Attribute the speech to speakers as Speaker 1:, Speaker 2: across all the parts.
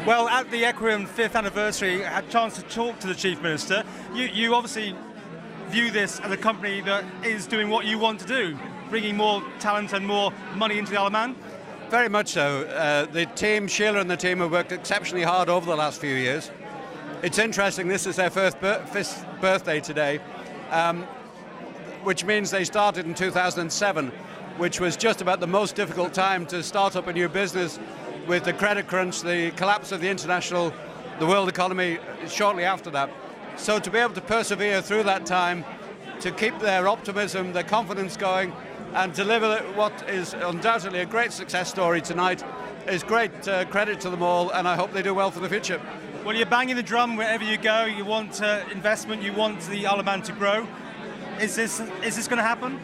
Speaker 1: Well, at the Equiom 5th anniversary, I had a chance to talk to the Chief Minister. You obviously view this as a company that is doing what you want to do, bringing more talent and more money into the Isle of Man.
Speaker 2: Very much so. The team, Sheila and the team, have worked exceptionally hard over the last few years. It's interesting, this is their fifth birthday today, which means they started in 2007, which was just about the most difficult time to start up a new business, with the credit crunch, the collapse of the world economy shortly after that. So to be able to persevere through that time, to keep their optimism, their confidence going, and deliver what is undoubtedly a great success story tonight is great credit to them all, and I hope they do well for the future.
Speaker 1: Well, you're banging the drum wherever you go. You want investment, you want the Isle of Man to grow. Is this going to happen?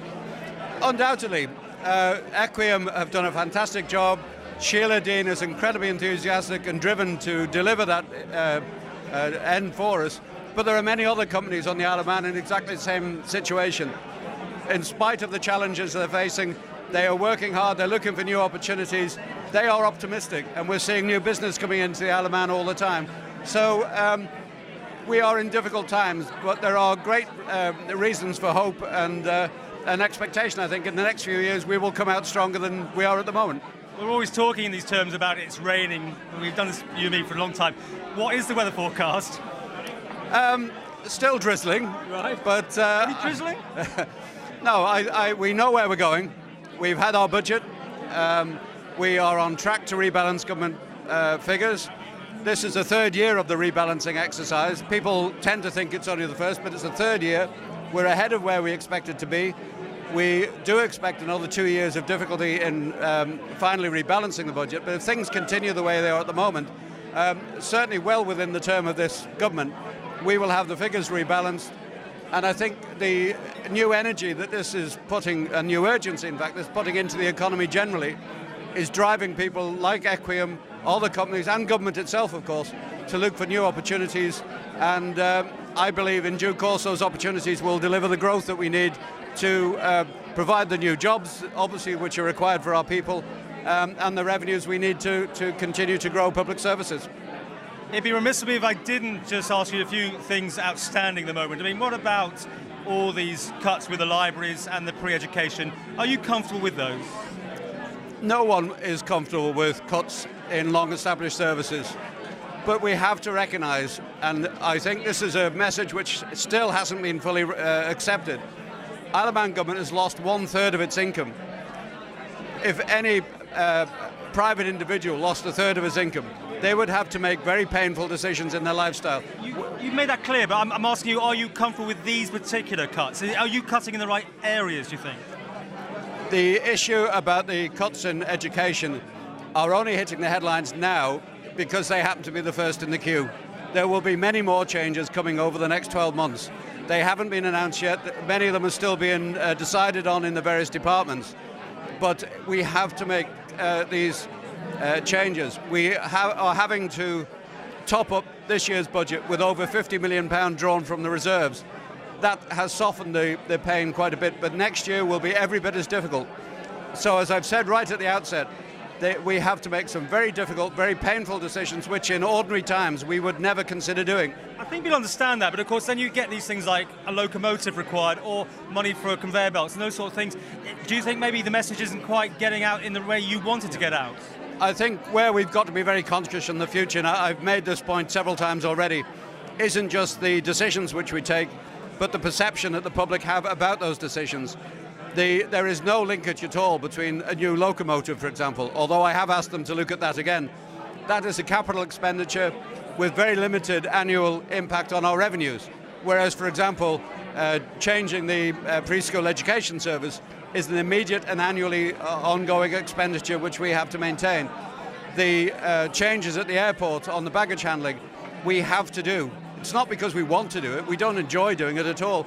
Speaker 1: Undoubtedly.
Speaker 2: Equiom have done a fantastic job. Sheila Dean is incredibly enthusiastic and driven to deliver that end for us. But there are many other companies on the Isle of Man in exactly the same situation. In spite of the challenges they're facing, they are working hard, they're looking for new opportunities, they are optimistic, and we're seeing new business coming into the Isle of Man all the time. So we are in difficult times, but there are great reasons for hope and an expectation. I think in the next few years we will come out stronger than we are at the moment.
Speaker 1: We're always talking in these terms about it's raining. We've done this, you and me, for a long time. What is the weather forecast?
Speaker 2: Still drizzling.
Speaker 1: Right.
Speaker 2: But
Speaker 1: any drizzling?
Speaker 2: No, we know where we're going. We've had our budget. We are on track to rebalance government figures. This is the third year of the rebalancing exercise. People tend to think it's only the first, but it's the third year. We're ahead of where we expected to be. We do expect another 2 years of difficulty in finally rebalancing the budget, but if things continue the way they are at the moment, certainly well within the term of this government, we will have the figures rebalanced. And I think the new energy that this is putting, a new urgency in fact, is putting into the economy generally, is driving people like Equiom, all the companies and government itself, of course, to look for new opportunities. And I believe in due course those opportunities will deliver the growth that we need to provide the new jobs, obviously, which are required for our people, and the revenues we need to continue to grow public services.
Speaker 1: It'd be remiss of me if I didn't just ask you a few things outstanding at the moment. I mean, what about all these cuts with the libraries and the pre-education? Are you comfortable with those?
Speaker 2: No one is comfortable with cuts in long-established services, but we have to recognise, and I think this is a message which still hasn't been fully accepted, Isle of Man government has lost 1/3 of its income. If any private individual lost 1/3 of his income, they would have to make very painful decisions in their lifestyle.
Speaker 1: You've made that clear, but I'm asking you, are you comfortable with these particular cuts? Are you cutting in the right areas, do you think?
Speaker 2: The issue about the cuts in education are only hitting the headlines now because they happen to be the first in the queue. There will be many more changes coming over the next 12 months. They haven't been announced yet. Many of them are still being decided on in the various departments. But we have to make these changes. We are having to top up this year's budget with over £50 million drawn from the reserves. That has softened the pain quite a bit, but next year will be every bit as difficult. So as I've said right at the outset, we have to make some very difficult, very painful decisions, which in ordinary times we would never consider doing.
Speaker 1: I think you'll understand that, but of course then you get these things like a locomotive required or money for conveyor belts and those sort of things. Do you think maybe the message isn't quite getting out in the way you wanted to get out?
Speaker 2: I think where we've got to be very conscious in the future, and I've made this point several times already, isn't just the decisions which we take, but the perception that the public have about those decisions. There is no linkage at all between a new locomotive, for example, although I have asked them to look at that again. That is a capital expenditure with very limited annual impact on our revenues, whereas, for example, changing the preschool education service is an immediate and annually ongoing expenditure which we have to maintain. The changes at the airport on the baggage handling, we have to do. It's not because we want to do it, we don't enjoy doing it at all.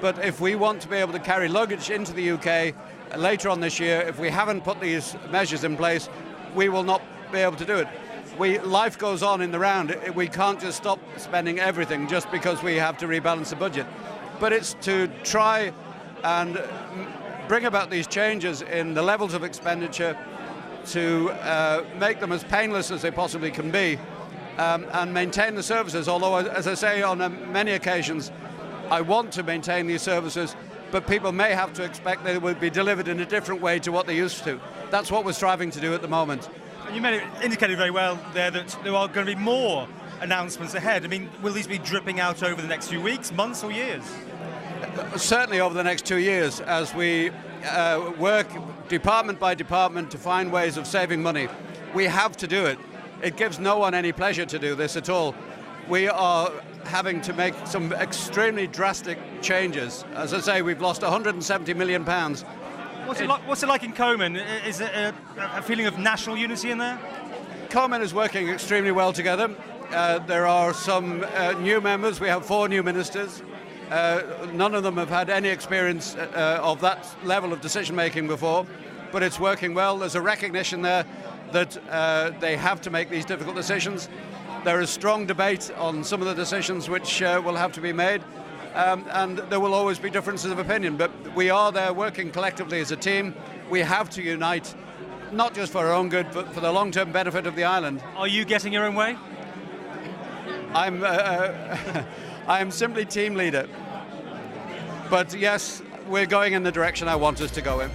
Speaker 2: But if we want to be able to carry luggage into the UK later on this year, if we haven't put these measures in place, we will not be able to do it. Life goes on in the round. We can't just stop spending everything just because we have to rebalance the budget. But it's to try and bring about these changes in the levels of expenditure, to make them as painless as they possibly can be, and maintain the services. Although, as I say on many occasions, I want to maintain these services, but people may have to expect they will be delivered in a different way to what they used to. That's what we're striving to do at the moment.
Speaker 1: You indicated very well there that there are going to be more announcements ahead. I mean, will these be dripping out over the next few weeks, months or years?
Speaker 2: Certainly over the next 2 years, as we work department by department to find ways of saving money. We have to do it. It gives no one any pleasure to do this at all. We are having to make some extremely drastic changes. As I say, we've lost £170 million.
Speaker 1: What's it like in Coman? Is it a feeling of national unity in there?
Speaker 2: Coman is working extremely well together. There are some new members. We have 4 new ministers. None of them have had any experience of that level of decision making before, but it's working well. There's a recognition there that they have to make these difficult decisions. There is strong debate on some of the decisions which will have to be made, and there will always be differences of opinion, but we are there working collectively as a team. We have to unite, not just for our own good, but for the long-term benefit of the island.
Speaker 1: Are you getting your own way?
Speaker 2: I'm simply team leader. But yes, we're going in the direction I want us to go in.